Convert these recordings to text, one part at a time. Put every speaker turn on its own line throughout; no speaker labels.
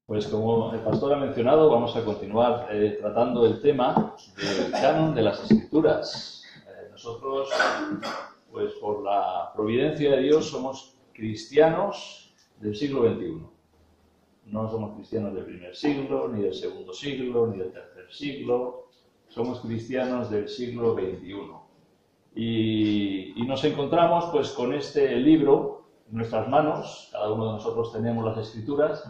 Pues como el pastor ha mencionado, vamos a continuar tratando el tema del canon de las Escrituras. Nosotros, pues por la providencia de Dios, somos cristianos del siglo XXI. No somos cristianos del primer siglo, ni del segundo siglo, ni del tercer siglo. Somos cristianos del siglo XXI. Y nos encontramos pues con este libro en nuestras manos. Cada uno de nosotros tenemos las Escrituras.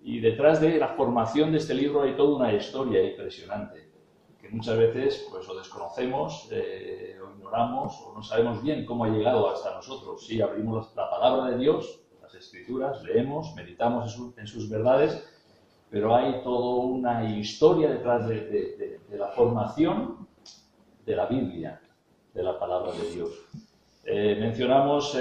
Y detrás de la formación de este libro hay toda una historia impresionante, que muchas veces pues o desconocemos, o ignoramos, o no sabemos bien cómo ha llegado hasta nosotros. Sí, abrimos la palabra de Dios, las Escrituras, leemos, meditamos en sus verdades, pero hay toda una historia detrás de la formación de la Biblia, de la palabra de Dios. Mencionamos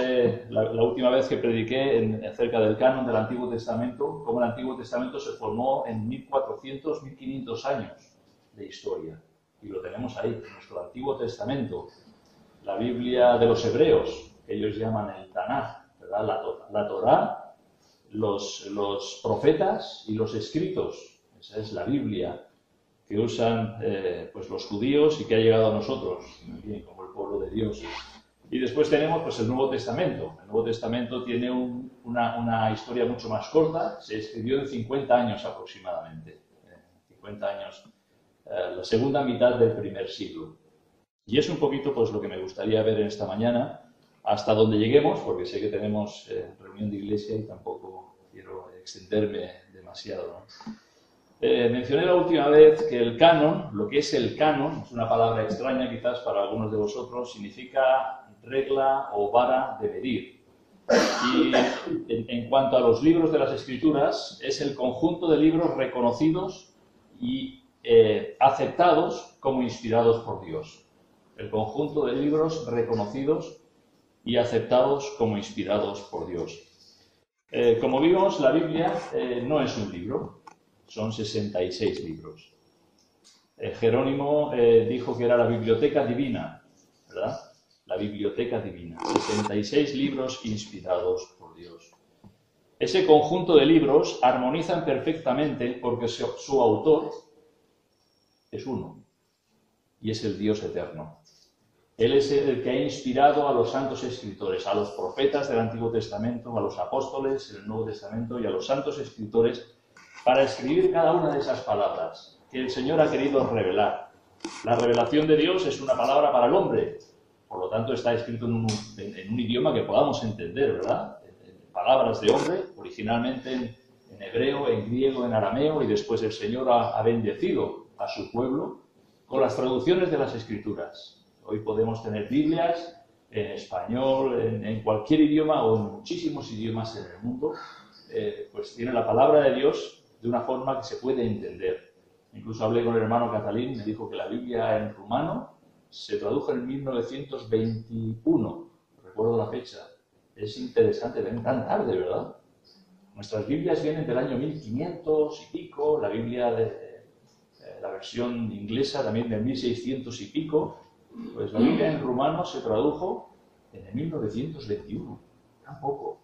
la última vez que prediqué acerca del canon del Antiguo Testamento, cómo el Antiguo Testamento se formó en 1400, 1500 años de historia. Y lo tenemos ahí, en nuestro Antiguo Testamento. La Biblia de los hebreos, que ellos llaman el Tanaj, ¿verdad? La Torá, los profetas y los escritos. Esa es la Biblia que usan pues los judíos y que ha llegado a nosotros, bien, como el pueblo de Dios. Y después tenemos pues, el Nuevo Testamento. El Nuevo Testamento tiene una historia mucho más corta. Se escribió en 50 años aproximadamente. 50 años, la segunda mitad del primer siglo. Y es un poquito pues, lo que me gustaría ver en esta mañana, hasta donde lleguemos, porque sé que tenemos reunión de iglesia y tampoco quiero extenderme demasiado, ¿no? Mencioné la última vez que el canon, lo que es el canon, es una palabra extraña quizás para algunos de vosotros, significa regla o vara de medir. Y en cuanto a los libros de las Escrituras, es el conjunto de libros reconocidos y aceptados como inspirados por Dios. El conjunto de libros reconocidos y aceptados como inspirados por Dios. Como vimos, la Biblia no es un libro, son 66 libros. Jerónimo dijo que era la biblioteca divina, ¿verdad? La biblioteca divina, 66 libros inspirados por Dios. Ese conjunto de libros armonizan perfectamente porque su autor es uno, y es el Dios eterno. Él es el que ha inspirado a los santos escritores, a los profetas del Antiguo Testamento, a los apóstoles del Nuevo Testamento y a los santos escritores para escribir cada una de esas palabras que el Señor ha querido revelar. La revelación de Dios es una palabra para el hombre, por lo tanto está escrito en un idioma que podamos entender, ¿verdad? En palabras de hombre, originalmente en hebreo, en griego, en arameo, y después el Señor ha bendecido a su pueblo con las traducciones de las Escrituras. Hoy podemos tener Biblias en español, en cualquier idioma o en muchísimos idiomas en el mundo, pues tiene la palabra de Dios de una forma que se puede entender. Incluso hablé con el hermano Catalín, me dijo que la Biblia en rumano se tradujo en 1921, recuerdo la fecha. Es interesante, ven tan tarde, ¿verdad? Nuestras Biblias vienen del año 1500 y pico, la Biblia de la versión inglesa también del 1600 y pico. Pues la Biblia en rumano se tradujo en el 1921, tampoco.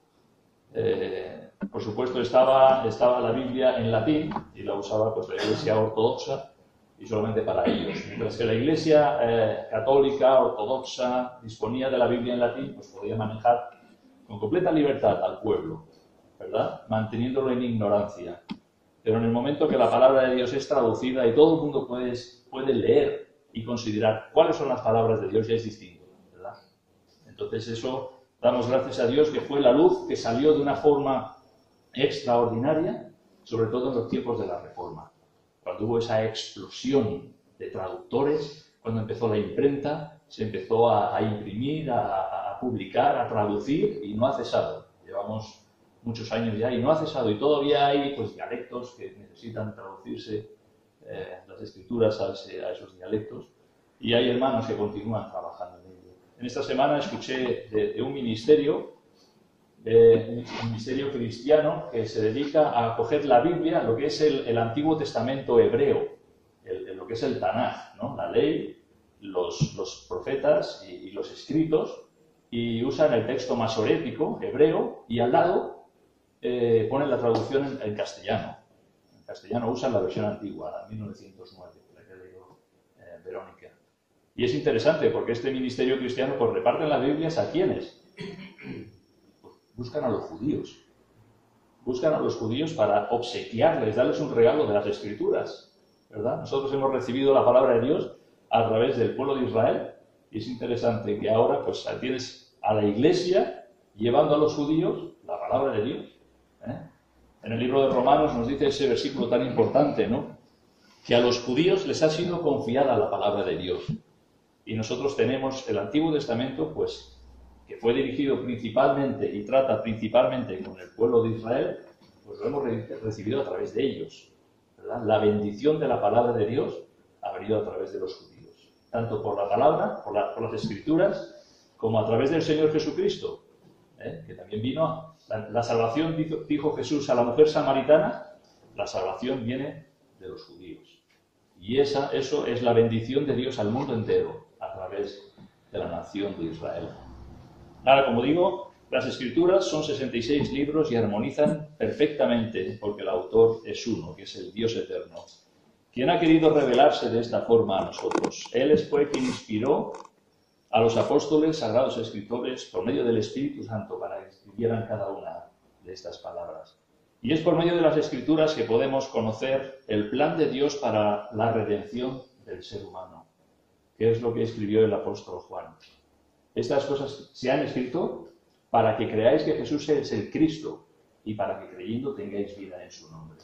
Por supuesto estaba la Biblia en latín y la usaba pues, la Iglesia ortodoxa y solamente para ellos. Mientras que la Iglesia católica, ortodoxa, disponía de la Biblia en latín, pues podía manejar con completa libertad al pueblo, ¿verdad? Manteniéndolo en ignorancia. Pero en el momento que la palabra de Dios es traducida y todo el mundo puede leer y considerar cuáles son las palabras de Dios, ya es distinto, ¿verdad? Entonces eso, damos gracias a Dios que fue la luz que salió de una forma extraordinaria, sobre todo en los tiempos de la Reforma, cuando hubo esa explosión de traductores, cuando empezó la imprenta, se empezó a imprimir, a publicar, a traducir, y no ha cesado. Llevamos muchos años ya y no ha cesado, y todavía hay pues, dialectos que necesitan traducirse las Escrituras a esos dialectos, y hay hermanos que continúan trabajando en ello. En esta semana escuché de un ministerio cristiano que se dedica a coger la Biblia, lo que es el Antiguo Testamento hebreo, lo que es el Tanaj, ¿no? La ley, los profetas y los escritos, y usan el texto masorético hebreo y al lado ponen la traducción en castellano. castellano usan la versión antigua, la 1909, la que ha leído Verónica. Y es interesante porque este ministerio cristiano pues reparten las Biblias ¿a quiénes? Pues buscan a los judíos. Buscan a los judíos para obsequiarles, darles un regalo de las Escrituras, ¿verdad? Nosotros hemos recibido la palabra de Dios a través del pueblo de Israel y es interesante que ahora pues tienes a la Iglesia llevando a los judíos la palabra de Dios. En el libro de Romanos nos dice ese versículo tan importante, ¿no? Que a los judíos les ha sido confiada la palabra de Dios. Y nosotros tenemos el Antiguo Testamento, pues, que fue dirigido principalmente y trata principalmente con el pueblo de Israel, pues lo hemos recibido a través de ellos, ¿verdad? La bendición de la palabra de Dios ha venido a través de los judíos, tanto por la palabra, por las Escrituras, como a través del Señor Jesucristo, que también vino. La salvación, dijo Jesús a la mujer samaritana, la salvación viene de los judíos. Y eso es la bendición de Dios al mundo entero, a través de la nación de Israel. Ahora, como digo, las Escrituras son 66 libros y armonizan perfectamente, porque el autor es uno, que es el Dios eterno, quien ha querido revelarse de esta forma a nosotros. Él fue quien inspiró a los apóstoles, sagrados escritores, por medio del Espíritu Santo, para que escribieran cada una de estas palabras. Y es por medio de las Escrituras que podemos conocer el plan de Dios para la redención del ser humano, que es lo que escribió el apóstol Juan. Estas cosas se han escrito para que creáis que Jesús es el Cristo y para que creyendo tengáis vida en su nombre.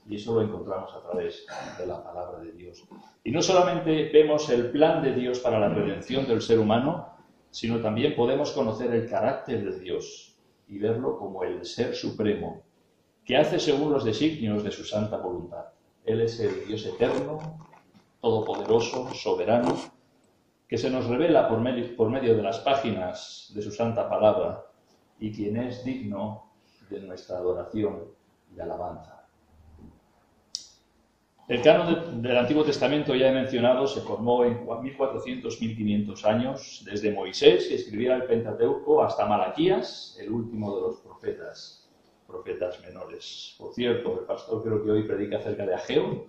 Y eso lo encontramos a través de la palabra de Dios. Y no solamente vemos el plan de Dios para la redención del ser humano, sino también podemos conocer el carácter de Dios y verlo como el Ser Supremo, que hace según los designios de su santa voluntad. Él es el Dios eterno, todopoderoso, soberano, que se nos revela por medio de las páginas de su santa palabra y quien es digno de nuestra adoración y alabanza. El canon del Antiguo Testamento, ya he mencionado, se formó en 1400-1500 años, desde Moisés, que escribiera el Pentateuco, hasta Malaquías, el último de los profetas menores. Por cierto, el pastor creo que hoy predica acerca de Ageo,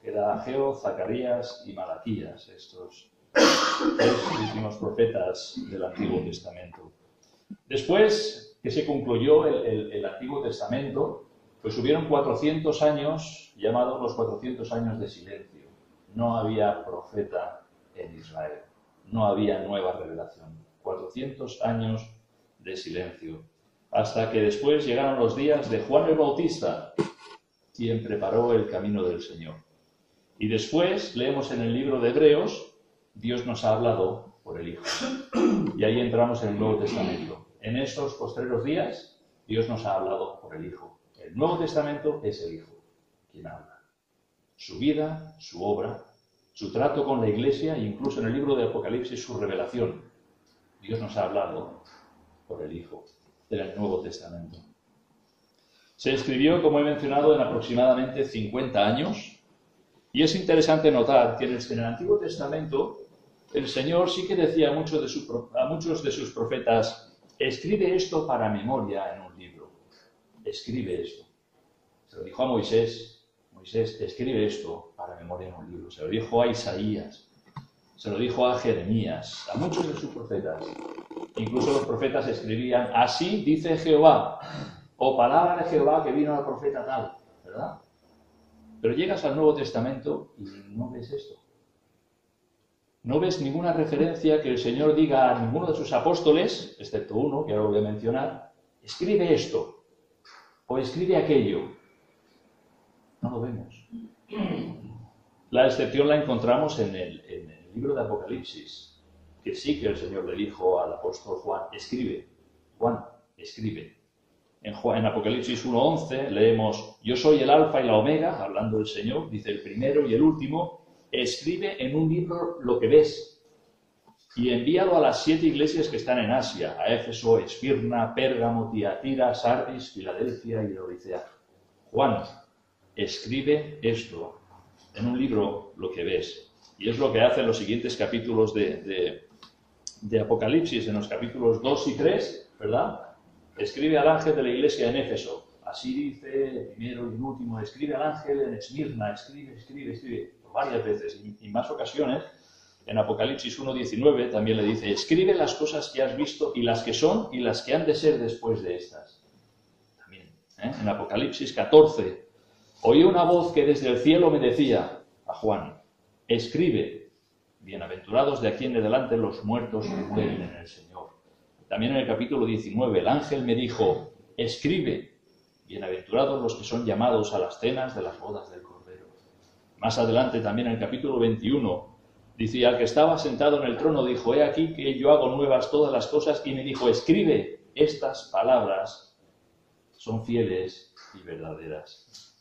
que era Ageo, Zacarías y Malaquías, estos tres últimos profetas del Antiguo Testamento. Después que se concluyó el Antiguo Testamento, pues hubieron 400 años, llamados los 400 años de silencio. No había profeta en Israel, no había nueva revelación. 400 años de silencio. Hasta que después llegaron los días de Juan el Bautista, quien preparó el camino del Señor. Y después leemos en el libro de Hebreos, Dios nos ha hablado por el Hijo. Y ahí entramos en el Nuevo Testamento. En estos postreros días, Dios nos ha hablado por el Hijo. El Nuevo Testamento es el Hijo quien habla. Su vida, su obra, su trato con la Iglesia e incluso en el libro de Apocalipsis su revelación. Dios nos ha hablado por el Hijo del Nuevo Testamento. Se escribió, como he mencionado, en aproximadamente 50 años y es interesante notar que en el Antiguo Testamento el Señor sí que decía a muchos de sus profetas: escribe esto para memoria en un libro. Escribe esto. Se lo dijo a Moisés: Moisés, escribe esto para memoria en un libro. Se lo dijo a Isaías, se lo dijo a Jeremías, a muchos de sus profetas. Incluso los profetas escribían: así dice Jehová, o palabra de Jehová que vino al profeta tal, ¿verdad? Pero llegas al Nuevo Testamento y no ves esto. No ves ninguna referencia que el Señor diga a ninguno de sus apóstoles, excepto uno, que ahora lo voy a mencionar: escribe esto, o escribe aquello. No lo vemos. La excepción la encontramos en el libro de Apocalipsis, que sí que el Señor le dijo al apóstol Juan: escribe, Juan, escribe. En Apocalipsis 1:11 leemos: yo soy el alfa y la omega, hablando el Señor, dice el primero y el último, escribe en un libro lo que ves y envíalo a las 7 iglesias que están en Asia, a Éfeso, Esmirna, Pérgamo, Tiatira, Sardis, Filadelfia y Laodicea. Juan, escribe esto en un libro lo que ves. Y es lo que hacen los siguientes capítulos de Apocalipsis, en los capítulos 2 y 3, ¿verdad? Escribe al ángel de la iglesia en Éfeso, Así dice primero y último, escribe al ángel en Esmirna, escribe, varias veces, y en más ocasiones. En Apocalipsis 1:19 también le dice, escribe las cosas que has visto y las que son y las que han de ser después de estas. También, en Apocalipsis 14, oí una voz que desde el cielo me decía a Juan, escribe, bienaventurados de aquí en adelante los muertos que mueren en el Señor. También en el capítulo 19, el ángel me dijo, escribe, bienaventurados los que son llamados a las cenas de las bodas del Cordero. Más adelante, también en el capítulo 21, dice, al que estaba sentado en el trono dijo, he aquí que yo hago nuevas todas las cosas, y me dijo, escribe, estas palabras son fieles y verdaderas.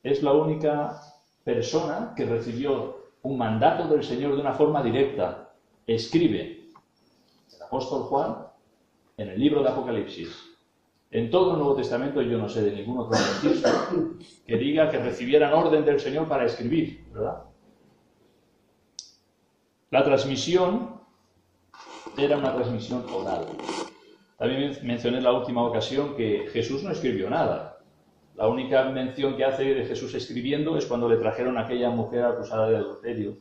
Es la única persona que recibió un mandato del Señor de una forma directa. Escribe. El apóstol Juan, en el libro de Apocalipsis. En todo el Nuevo Testamento yo no sé de ningún otro registro que diga que recibieran orden del Señor para escribir, ¿verdad? La transmisión era una transmisión oral. También mencioné en la última ocasión que Jesús no escribió nada. La única mención que hace de Jesús escribiendo es cuando le trajeron a aquella mujer acusada de adulterio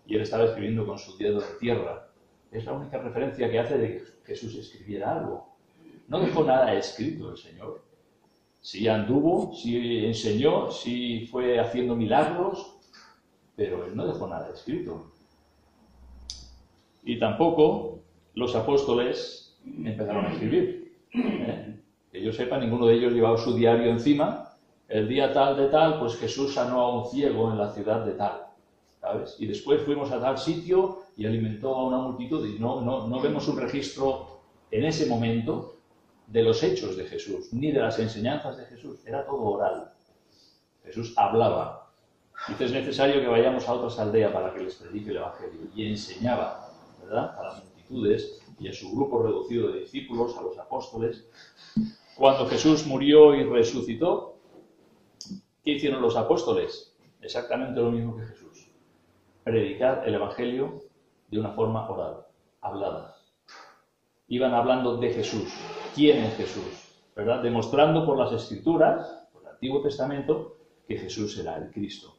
y él estaba escribiendo con su dedo en tierra. Es la única referencia que hace de que Jesús escribiera algo. No dejó nada escrito el Señor. Sí anduvo, sí enseñó, sí fue haciendo milagros, pero él no dejó nada escrito. Y tampoco los apóstoles empezaron a escribir. Que yo sepa, ninguno de ellos llevaba su diario encima. El día tal de tal, pues Jesús sanó a un ciego en la ciudad de tal, ¿sabes? Y después fuimos a tal sitio y alimentó a una multitud. Y no vemos un registro en ese momento de los hechos de Jesús, ni de las enseñanzas de Jesús. Era todo oral. Jesús hablaba. Dice, es necesario que vayamos a otras aldeas para que les predique el Evangelio. Y enseñaba, ¿verdad?, a las multitudes y a su grupo reducido de discípulos, a los apóstoles. Cuando Jesús murió y resucitó, ¿qué hicieron los apóstoles? Exactamente lo mismo que Jesús. Predicar el Evangelio de una forma oral, hablada. Iban hablando de Jesús. ¿Quién es Jesús? ¿Verdad? Demostrando por las Escrituras, por el Antiguo Testamento, que Jesús era el Cristo.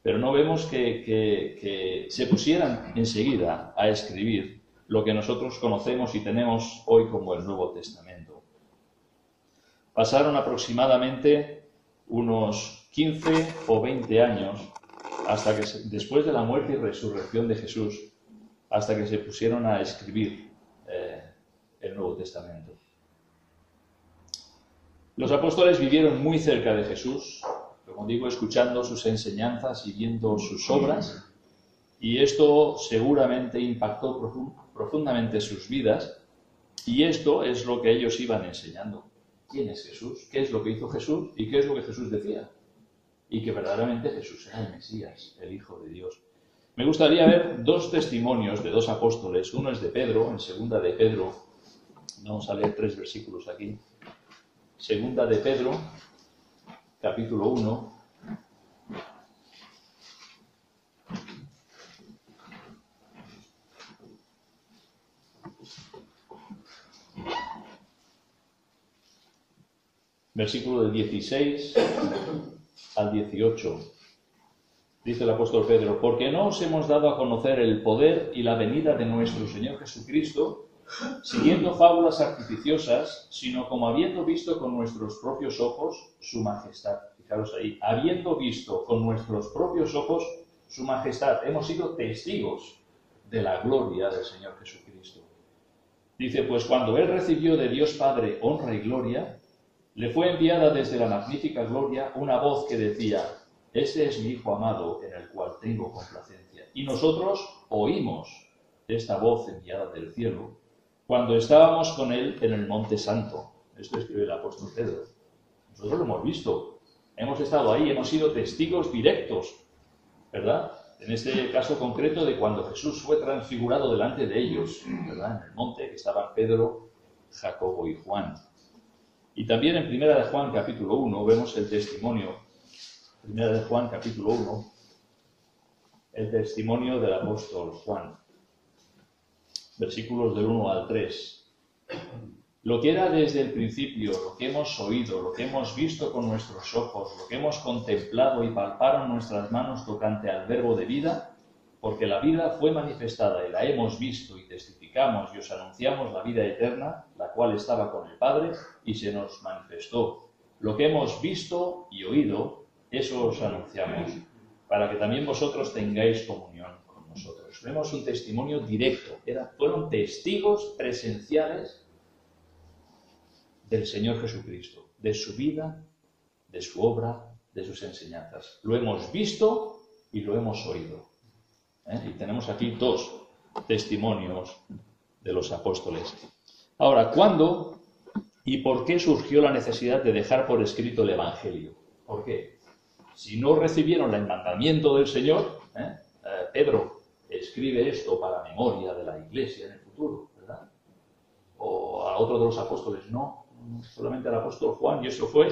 Pero no vemos que se pusieran enseguida a escribir lo que nosotros conocemos y tenemos hoy como el Nuevo Testamento. Pasaron aproximadamente unos 15 o 20 años hasta que después de la muerte y resurrección de Jesús, hasta que se pusieron a escribir el Nuevo Testamento. Los apóstoles vivieron muy cerca de Jesús, como digo, escuchando sus enseñanzas y viendo sus obras, y esto seguramente impactó profundamente sus vidas, y esto es lo que ellos iban enseñando. ¿Quién es Jesús? ¿Qué es lo que hizo Jesús? ¿Y qué es lo que Jesús decía? Y que verdaderamente Jesús era el Mesías, el Hijo de Dios. Me gustaría ver dos testimonios de dos apóstoles. Uno es de Pedro, en segunda de Pedro. Vamos a leer 3 versículos aquí. Segunda de Pedro, capítulo 1. Versículo del 16 al 18. Dice el apóstol Pedro, porque no os hemos dado a conocer el poder y la venida de nuestro Señor Jesucristo, siguiendo fábulas artificiosas, sino como habiendo visto con nuestros propios ojos su majestad. Fijaros ahí, habiendo visto con nuestros propios ojos su majestad. Hemos sido testigos de la gloria del Señor Jesucristo. Dice, pues cuando Él recibió de Dios Padre honra y gloria, le fue enviada desde la magnífica gloria una voz que decía, este es mi Hijo amado en el cual tengo complacencia. Y nosotros oímos esta voz enviada del cielo cuando estábamos con Él en el Monte Santo. Esto escribe el apóstol Pedro. Nosotros lo hemos visto, hemos estado ahí, hemos sido testigos directos, ¿verdad? En este caso concreto de cuando Jesús fue transfigurado delante de ellos, ¿verdad? En el monte que estaban Pedro, Jacobo y Juan. Y también en Primera de Juan, capítulo 1, vemos el testimonio, Primera de Juan, capítulo 1, el testimonio del apóstol Juan. Versículos del 1 al 3. Lo que era desde el principio, lo que hemos oído, lo que hemos visto con nuestros ojos, lo que hemos contemplado y palparon nuestras manos tocante al verbo de vida, porque la vida fue manifestada y la hemos visto y testificamos y os anunciamos la vida eterna, la cual estaba con el Padre y se nos manifestó. Lo que hemos visto y oído, eso os anunciamos, para que también vosotros tengáis comunión con nosotros. Vemos un testimonio directo, fueron testigos presenciales del Señor Jesucristo, de su vida, de su obra, de sus enseñanzas. Lo hemos visto y lo hemos oído. Y tenemos aquí dos testimonios de los apóstoles. Ahora, ¿cuándo y por qué surgió la necesidad de dejar por escrito el Evangelio? ¿Por qué? Si no recibieron el mandamiento del Señor, Pedro escribe esto para memoria de la Iglesia en el futuro, ¿verdad? O a otro de los apóstoles, no. Solamente al apóstol Juan, y eso fue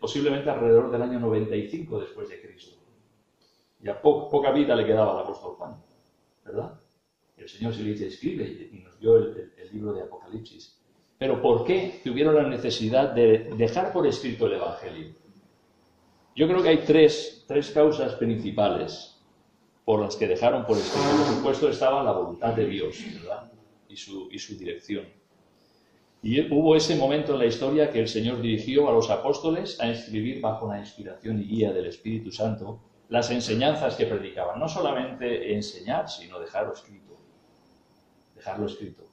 posiblemente alrededor del año 95 después de Cristo. Ya poca vida le quedaba al apóstol Juan, ¿verdad? El Señor se le dice, escribe, y nos dio el libro de Apocalipsis. Pero ¿por qué tuvieron la necesidad de dejar por escrito el Evangelio? Yo creo que hay tres causas principales por las que dejaron por escrito. Por supuesto estaba la voluntad de Dios, ¿verdad? Y su dirección. Y hubo ese momento en la historia que el Señor dirigió a los apóstoles a escribir bajo la inspiración y guía del Espíritu Santo las enseñanzas que predicaban. No solamente enseñar, sino dejarlo escrito. Dejarlo escrito.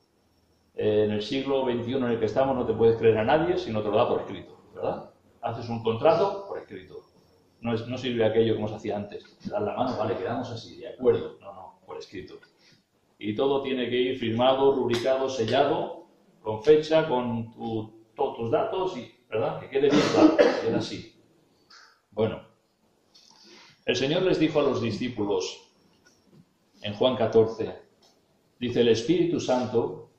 En el siglo XXI en el que estamos no te puedes creer a nadie si no te lo da por escrito, ¿verdad? Haces un contrato por escrito. No sirve aquello como se hacía antes. Te das la mano, vale, quedamos así, de acuerdo. No, por escrito. Y todo tiene que ir firmado, rubricado, sellado, con fecha, con todos tus datos, y, ¿verdad? Que quede bien claro, que quede así. Bueno, el Señor les dijo a los discípulos en Juan 14, dice, el Espíritu Santo,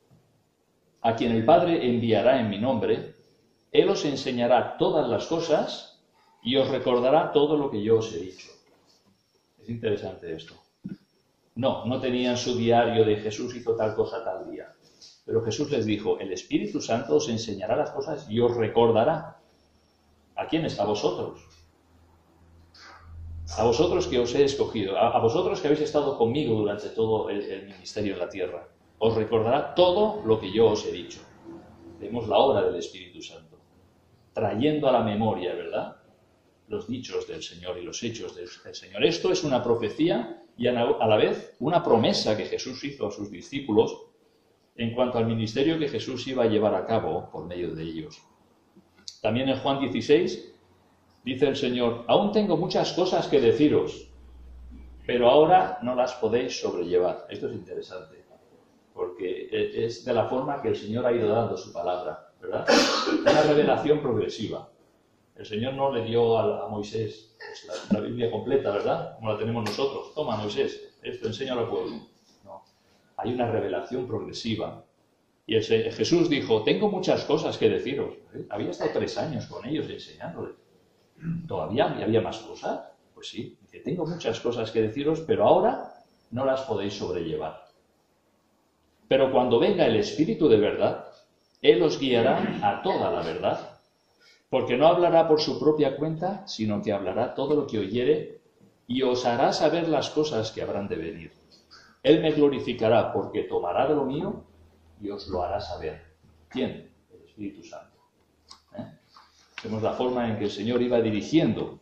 a quien el Padre enviará en mi nombre, Él os enseñará todas las cosas y os recordará todo lo que yo os he dicho. Es interesante esto. No tenían su diario de Jesús hizo tal cosa tal día. Pero Jesús les dijo, el Espíritu Santo os enseñará las cosas y os recordará. ¿A quiénes? A vosotros. A vosotros que os he escogido, a vosotros que habéis estado conmigo durante todo el ministerio en la tierra. Os recordará todo lo que yo os he dicho. Vemos la obra del Espíritu Santo, trayendo a la memoria, ¿verdad?, los dichos del Señor y los hechos del Señor. Esto es una profecía y a la vez una promesa que Jesús hizo a sus discípulos en cuanto al ministerio que Jesús iba a llevar a cabo por medio de ellos. También en Juan 16 dice el Señor, aún tengo muchas cosas que deciros, pero ahora no las podéis sobrellevar. Esto es interesante, porque es de la forma que el Señor ha ido dando su palabra, ¿verdad? Una revelación progresiva. El Señor no le dio a Moisés la Biblia completa, ¿verdad? Como la tenemos nosotros. Toma, Moisés, esto enséñalo al pueblo. Hay una revelación progresiva. Y Jesús dijo, tengo muchas cosas que deciros. Había estado 3 años con ellos enseñándoles. ¿Todavía había más cosas? Pues sí. Dice, tengo muchas cosas que deciros, pero ahora no las podéis sobrellevar. Pero cuando venga el Espíritu de verdad, Él os guiará a toda la verdad. Porque no hablará por su propia cuenta, sino que hablará todo lo que oyere y os hará saber las cosas que habrán de venir. Él me glorificará porque tomará de lo mío y os lo hará saber. ¿Quién? El Espíritu Santo. Vemos la forma en que el Señor iba dirigiendo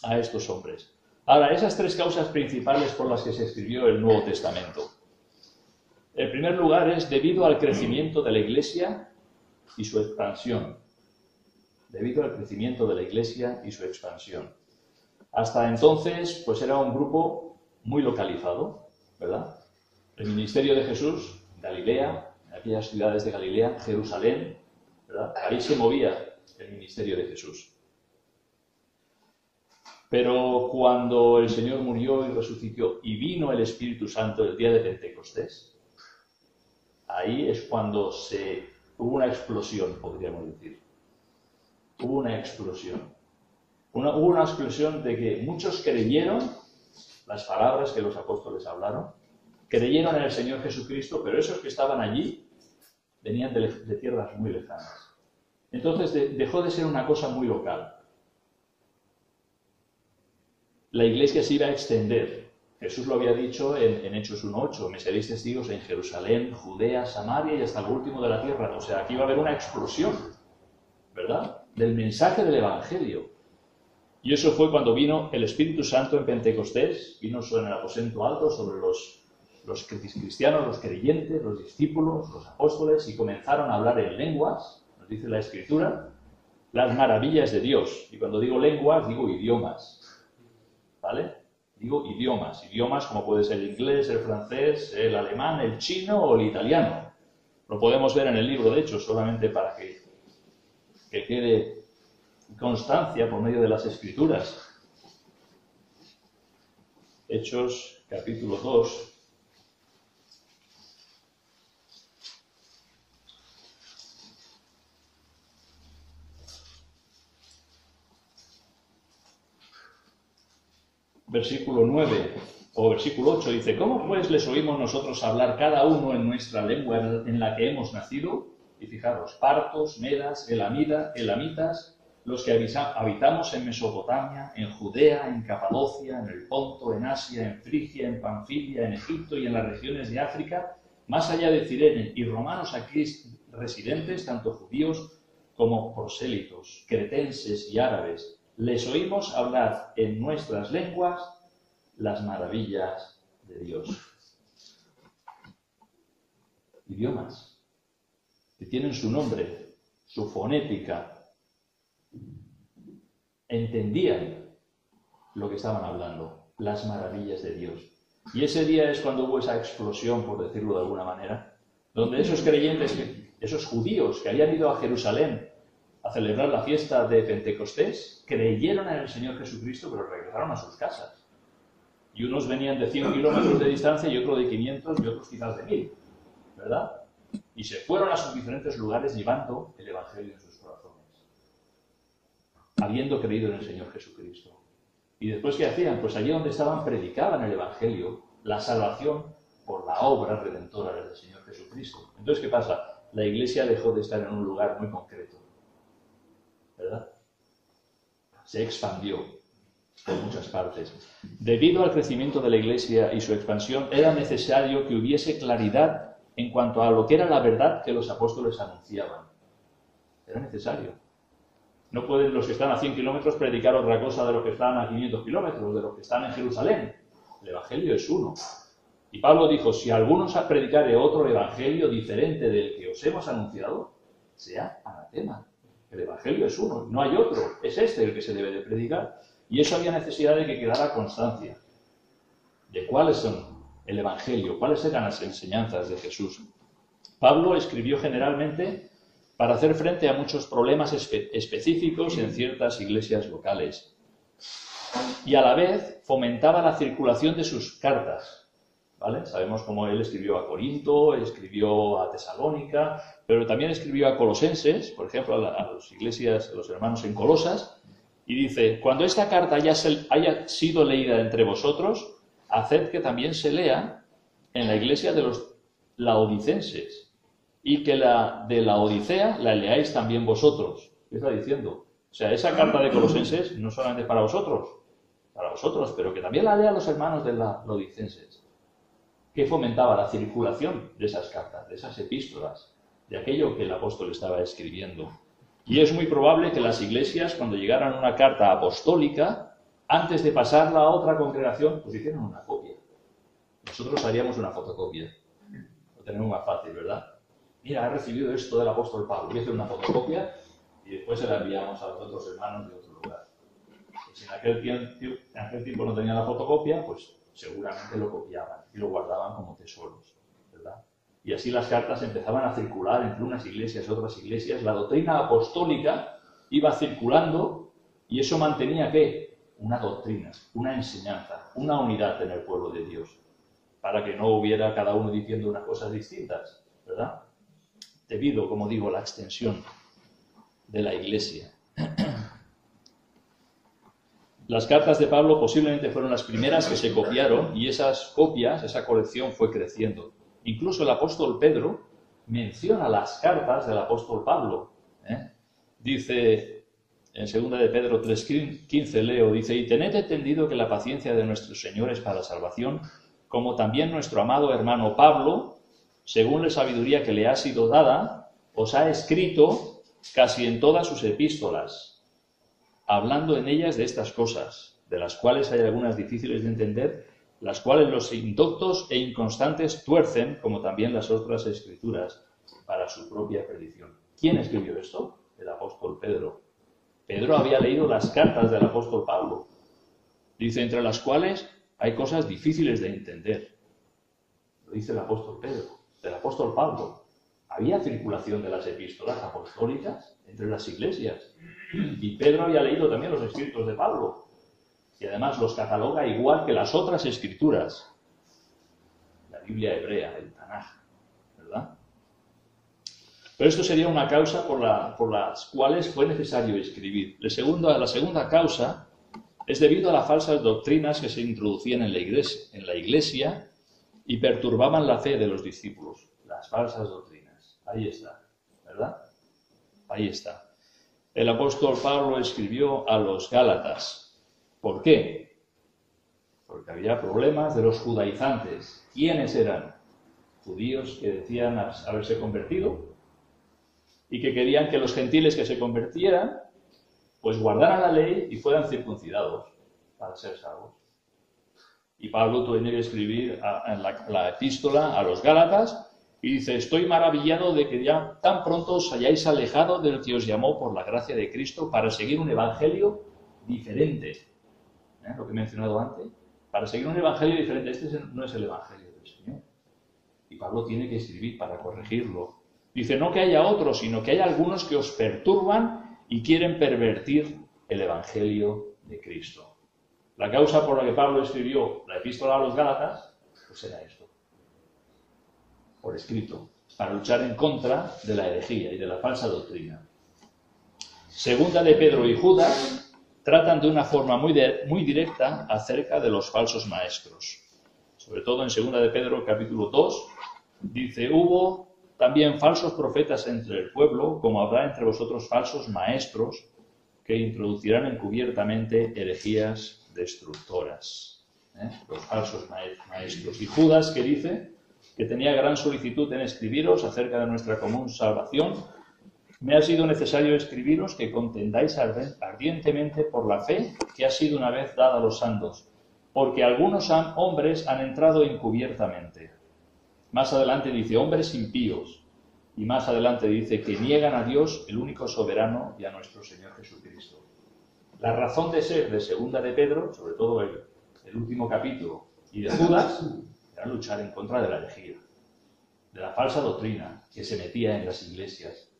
a estos hombres. Ahora, esas 3 causas principales por las que se escribió el Nuevo Testamento. En primer lugar es debido al crecimiento de la Iglesia y su expansión. Debido al crecimiento de la Iglesia y su expansión. Hasta entonces, pues era un grupo muy localizado, ¿verdad? El ministerio de Jesús, Galilea, en aquellas ciudades de Galilea, Jerusalén, ¿verdad? Ahí se movía el ministerio de Jesús. Pero cuando el Señor murió y resucitó y vino el Espíritu Santo el día de Pentecostés, ahí es cuando hubo una explosión, podríamos decir. Hubo una explosión. Hubo una explosión de que muchos creyeron las palabras que los apóstoles hablaron, creyeron en el Señor Jesucristo, pero esos que estaban allí venían de tierras muy lejanas. Entonces dejó de ser una cosa muy local. La iglesia se iba a extender. Jesús lo había dicho en Hechos 1:8, me seréis testigos en Jerusalén, Judea, Samaria y hasta lo último de la tierra. O sea, aquí va a haber una explosión, ¿verdad?, del mensaje del Evangelio. Y eso fue cuando vino el Espíritu Santo en Pentecostés, vino en el aposento alto sobre los cristianos, los creyentes, los discípulos, los apóstoles, y comenzaron a hablar en lenguas, nos dice la Escritura, las maravillas de Dios. Y cuando digo lenguas, digo idiomas. ¿Vale? Digo idiomas como puede ser el inglés, el francés, el alemán, el chino o el italiano. Lo podemos ver en el libro de Hechos, solamente para que quede constancia por medio de las Escrituras. Hechos, capítulo 2. Versículo 9 o versículo 8 dice: ¿Cómo pues les oímos nosotros hablar cada uno en nuestra lengua en la que hemos nacido? Y fijaros, partos, medas, elamitas, los que habitamos en Mesopotamia, en Judea, en Capadocia, en el Ponto, en Asia, en Frigia, en Panfilia, en Egipto y en las regiones de África, más allá de Cirene, y romanos aquí residentes, tanto judíos como prosélitos, cretenses y árabes, les oímos hablar en nuestras lenguas las maravillas de Dios. Idiomas que tienen su nombre, su fonética, entendían lo que estaban hablando, las maravillas de Dios. Y ese día es cuando hubo esa explosión, por decirlo de alguna manera, donde esos creyentes, esos judíos que habían ido a Jerusalén a celebrar la fiesta de Pentecostés, creyeron en el Señor Jesucristo, pero regresaron a sus casas. Y unos venían de 100 kilómetros de distancia y otros de 500 y otros quizás de 1000, ¿verdad? Y se fueron a sus diferentes lugares llevando el Evangelio en sus corazones, habiendo creído en el Señor Jesucristo. ¿Y después qué hacían? Pues allí donde estaban predicaban el Evangelio, la salvación por la obra redentora del Señor Jesucristo. Entonces, ¿qué pasa? La iglesia dejó de estar en un lugar muy concreto, ¿verdad? Se expandió por muchas partes. Debido al crecimiento de la iglesia y su expansión, era necesario que hubiese claridad en cuanto a lo que era la verdad que los apóstoles anunciaban. Era necesario. No pueden los que están a 100 kilómetros predicar otra cosa de los que están a 500 kilómetros, de los que están en Jerusalén. El Evangelio es uno. Y Pablo dijo, si alguno os predicare otro Evangelio diferente del que os hemos anunciado, sea anatema. El Evangelio es uno, no hay otro. Es este el que se debe de predicar. Y eso había necesidad de que quedara constancia de cuáles son el Evangelio, cuáles eran las enseñanzas de Jesús. Pablo escribió generalmente para hacer frente a muchos problemas específicos en ciertas iglesias locales. Y a la vez fomentaba la circulación de sus cartas. ¿Vale? Sabemos cómo él escribió a Corinto, escribió a Tesalónica, pero también escribió a Colosenses, por ejemplo, a las iglesias, a los hermanos en Colosas, y dice, cuando esta carta haya sido leída entre vosotros, haced que también se lea en la iglesia de los laodicenses, y que la de la Odisea la leáis también vosotros. ¿Qué está diciendo? O sea, esa carta de Colosenses no solamente para vosotros, pero que también la lean los hermanos de la laodicenses. Que fomentaba la circulación de esas cartas, de esas epístolas, de aquello que el apóstol estaba escribiendo. Y es muy probable que las iglesias, cuando llegaran una carta apostólica, antes de pasarla a otra congregación, pues hicieran una copia. Nosotros haríamos una fotocopia. Lo tenemos más fácil, ¿verdad? Mira, he recibido esto del apóstol Pablo. Voy a hacer una fotocopia y después se la enviamos a los otros hermanos de otro lugar. Pues en aquel tiempo no tenían la fotocopia, pues seguramente lo copiaban y lo guardaban como tesoros, ¿verdad? Y así las cartas empezaban a circular entre unas iglesias y otras iglesias. La doctrina apostólica iba circulando y eso mantenía, ¿qué? Una doctrina, una enseñanza, una unidad en el pueblo de Dios, para que no hubiera cada uno diciendo unas cosas distintas, ¿verdad? Debido, como digo, a la extensión de la iglesia. Las cartas de Pablo posiblemente fueron las primeras que se copiaron y esas copias, esa colección fue creciendo. Incluso el apóstol Pedro menciona las cartas del apóstol Pablo. Dice en 2 de Pedro 3:15, leo, dice, y tened entendido que la paciencia de nuestro Señor es para salvación, como también nuestro amado hermano Pablo, según la sabiduría que le ha sido dada, os ha escrito casi en todas sus epístolas, hablando en ellas de estas cosas, de las cuales hay algunas difíciles de entender, las cuales los indoctos e inconstantes tuercen, como también las otras escrituras, para su propia perdición. ¿Quién escribió esto? El apóstol Pedro. Pedro había leído las cartas del apóstol Pablo. Dice, entre las cuales hay cosas difíciles de entender. Lo dice el apóstol Pedro, del apóstol Pablo. Había circulación de las epístolas apostólicas entre las iglesias. Y Pedro había leído también los escritos de Pablo. Y además los cataloga igual que las otras escrituras. La Biblia hebrea, el Tanaj, ¿verdad? Pero esto sería una causa por las cuales fue necesario escribir. La segunda causa es debido a las falsas doctrinas que se introducían en la iglesia y perturbaban la fe de los discípulos. Las falsas doctrinas. Ahí está, ¿verdad? Ahí está. El apóstol Pablo escribió a los Gálatas. ¿Por qué? Porque había problemas de los judaizantes. ¿Quiénes eran? Judíos que decían haberse convertido y que querían que los gentiles que se convirtieran pues guardaran la ley y fueran circuncidados para ser salvos. Y Pablo tiene que escribir en la epístola a los Gálatas y dice, estoy maravillado de que ya tan pronto os hayáis alejado del que os llamó por la gracia de Cristo para seguir un evangelio diferente. Lo que he mencionado antes, para seguir un evangelio diferente. Este no es el evangelio del Señor. Y Pablo tiene que escribir para corregirlo. Dice, no que haya otros, sino que hay algunos que os perturban y quieren pervertir el evangelio de Cristo. La causa por la que Pablo escribió la epístola a los Gálatas, pues era esto. Por escrito, para luchar en contra de la herejía y de la falsa doctrina. Segunda de Pedro y Judas tratan de una forma muy directa acerca de los falsos maestros. Sobre todo en 2 de Pedro capítulo 2, dice, hubo también falsos profetas entre el pueblo, como habrá entre vosotros falsos maestros, que introducirán encubiertamente herejías destructoras. Los falsos maestros. Y Judas, que dice que tenía gran solicitud en escribiros acerca de nuestra común salvación, me ha sido necesario escribiros que contendáis ardientemente por la fe que ha sido una vez dada a los santos, porque algunos hombres han entrado encubiertamente. Más adelante dice, hombres impíos, y más adelante dice que niegan a Dios, el único soberano, y a nuestro Señor Jesucristo. La razón de ser de 2 de Pedro, sobre todo el último capítulo, y de Judas, era luchar en contra de la herejía, de la falsa doctrina que se metía en las iglesias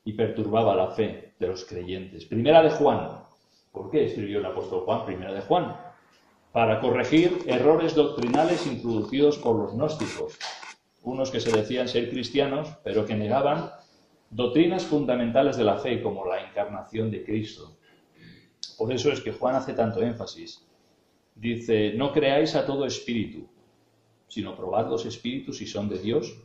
y perturbaba la fe de los creyentes. Primera de Juan. ¿Por qué escribió el apóstol Juan Primera de Juan? Para corregir errores doctrinales introducidos por los gnósticos, unos que se decían ser cristianos, pero que negaban doctrinas fundamentales de la fe, como la encarnación de Cristo. Por eso es que Juan hace tanto énfasis. Dice, no creáis a todo espíritu, sino probad los espíritus si son de Dios,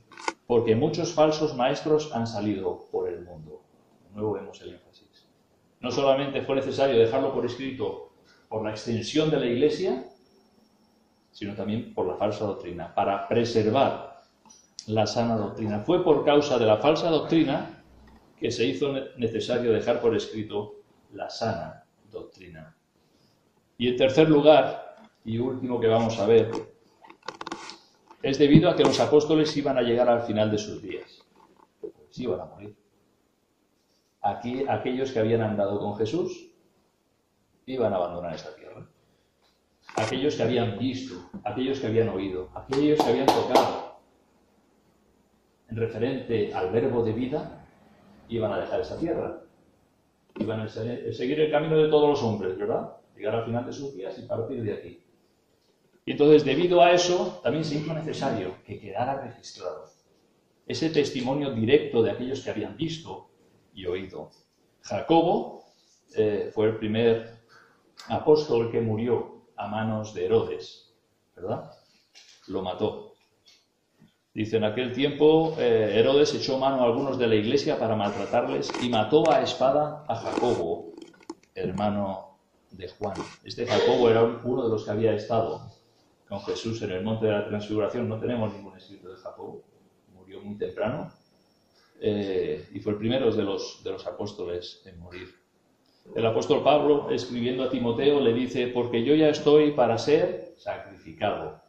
porque muchos falsos maestros han salido por el mundo. De nuevo vemos el énfasis. No solamente fue necesario dejarlo por escrito por la extensión de la Iglesia, sino también por la falsa doctrina, para preservar la sana doctrina. Fue por causa de la falsa doctrina que se hizo necesario dejar por escrito la sana doctrina. Y en tercer lugar, y último que vamos a ver, es debido a que los apóstoles iban a llegar al final de sus días. Pues iban a morir. Aquí, aquellos que habían andado con Jesús iban a abandonar esta tierra. Aquellos que habían visto, aquellos que habían oído, aquellos que habían tocado en referente al verbo de vida, iban a dejar esta tierra. Iban a seguir el camino de todos los hombres, ¿verdad? Llegar al final de sus días y partir de aquí. Y entonces, debido a eso, también se hizo necesario que quedara registrado ese testimonio directo de aquellos que habían visto y oído. Jacobo fue el primer apóstol que murió a manos de Herodes, ¿verdad? Lo mató. Dice, en aquel tiempo Herodes echó mano a algunos de la iglesia para maltratarles y mató a espada a Jacobo, hermano de Juan. Este Jacobo era uno de los que había estado con Jesús en el monte de la Transfiguración. No tenemos ningún escrito de Jacobo, murió muy temprano y fue el primero de los apóstoles en morir. El apóstol Pablo, escribiendo a Timoteo, le dice, porque yo ya estoy para ser sacrificado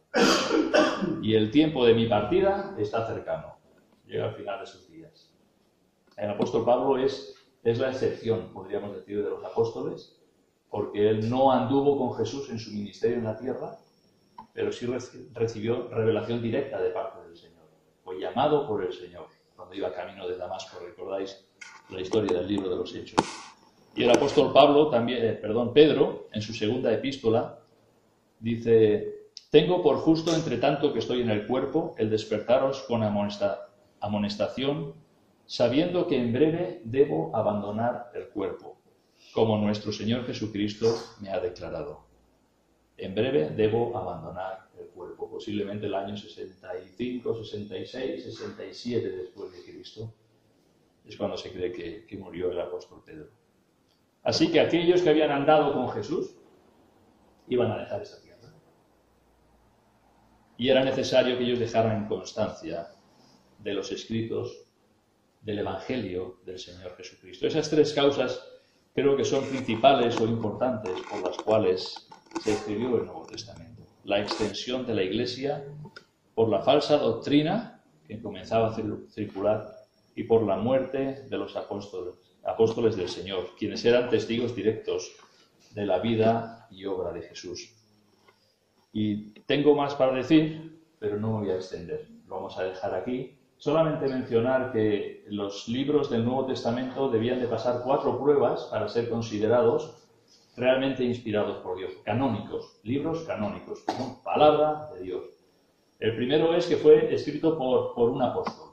y el tiempo de mi partida está cercano. Llega al final de sus días. El apóstol Pablo es la excepción, podríamos decir, de los apóstoles, porque él no anduvo con Jesús en su ministerio en la tierra, pero sí recibió revelación directa de parte del Señor. Fue llamado por el Señor cuando iba camino de Damasco. Recordáis la historia del libro de los Hechos. Y el apóstol Pedro, en su segunda epístola, dice, tengo por justo, entre tanto que estoy en el cuerpo, el despertaros con amonestación, sabiendo que en breve debo abandonar el cuerpo, como nuestro Señor Jesucristo me ha declarado. En breve debo abandonar el cuerpo, posiblemente el año 65, 66, 67 después de Cristo. Es cuando se cree que murió el apóstol Pedro. Así que aquellos que habían andado con Jesús iban a dejar esa tierra. Y era necesario que ellos dejaran constancia de los escritos del Evangelio del Señor Jesucristo. Esas tres causas creo que son principales o importantes por las cuales se escribió el Nuevo Testamento. La extensión de la Iglesia por la falsa doctrina que comenzaba a circular y por la muerte de los apóstoles del Señor, quienes eran testigos directos de la vida y obra de Jesús. Y tengo más para decir, pero no me voy a extender. Lo vamos a dejar aquí. Solamente mencionar que los libros del Nuevo Testamento debían de pasar 4 pruebas para ser considerados realmente inspirados por Dios. Canónicos, libros canónicos, que son palabra de Dios. El primero es que fue escrito por un apóstol.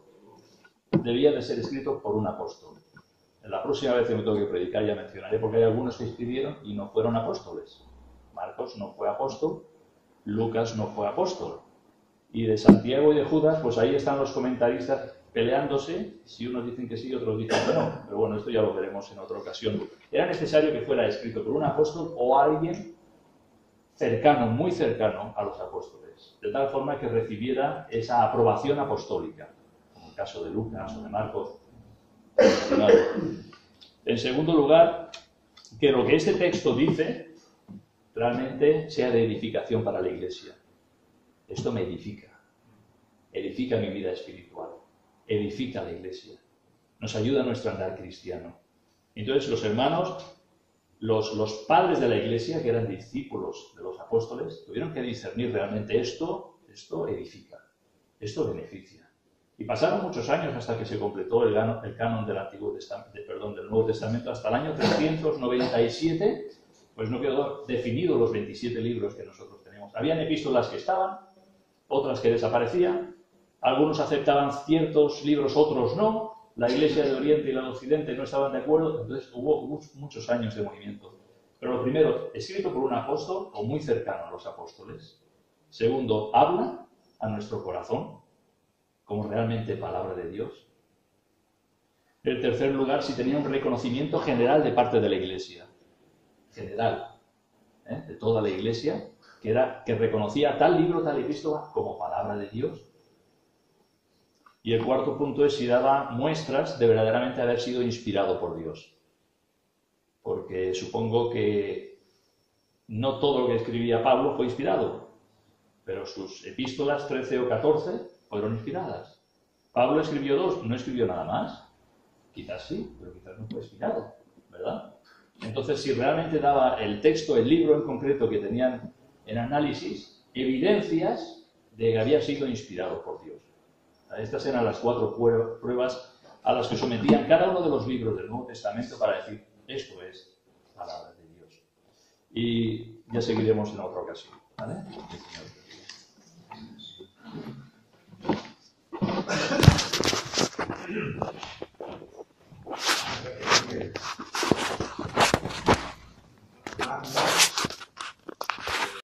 Debía de ser escrito por un apóstol. La próxima vez que me toque predicar ya mencionaré, porque hay algunos que escribieron y no fueron apóstoles. Marcos no fue apóstol, Lucas no fue apóstol. Y de Santiago y de Judas, pues ahí están los comentaristas peleándose, si unos dicen que sí, otros dicen que no. Pero bueno, esto ya lo veremos en otra ocasión. Era necesario que fuera escrito por un apóstol o alguien cercano, muy cercano a los apóstoles, de tal forma que recibiera esa aprobación apostólica, como el caso de Lucas o de Marcos. En segundo lugar, que lo que este texto dice realmente sea de edificación para la Iglesia. Esto me edifica mi vida espiritual, edifica la Iglesia, nos ayuda a nuestro andar cristiano. Entonces los hermanos, los padres de la Iglesia, que eran discípulos de los apóstoles, tuvieron que discernir realmente esto edifica, esto beneficia. Y pasaron muchos años hasta que se completó el canon del del Nuevo Testamento, hasta el año 397, pues no quedó definido los 27 libros que nosotros tenemos. Habían epístolas que estaban, otras que desaparecían, algunos aceptaban ciertos libros, otros no, la Iglesia de Oriente y la de Occidente no estaban de acuerdo, entonces hubo muchos años de movimiento. Pero lo primero, escrito por un apóstol o muy cercano a los apóstoles. Segundo, habla a nuestro corazón como realmente palabra de Dios. En tercer lugar, si tenía un reconocimiento general de parte de la Iglesia. General, de toda la Iglesia, que reconocía tal libro, tal epístola como palabra de Dios. Y el cuarto punto es si daba muestras de verdaderamente haber sido inspirado por Dios. Porque supongo que no todo lo que escribía Pablo fue inspirado, pero sus epístolas 13 o 14 fueron inspiradas. Pablo escribió 2, no escribió nada más. Quizás sí, pero quizás no fue inspirado, ¿verdad? Entonces, si realmente daba el texto, el libro en concreto que tenían en análisis, evidencias de que había sido inspirado por Dios. Estas eran las 4 pruebas a las que sometían cada uno de los libros del Nuevo Testamento para decir, esto es palabra de Dios. Y ya seguiremos en otra ocasión, ¿vale? El Señor te bendiga.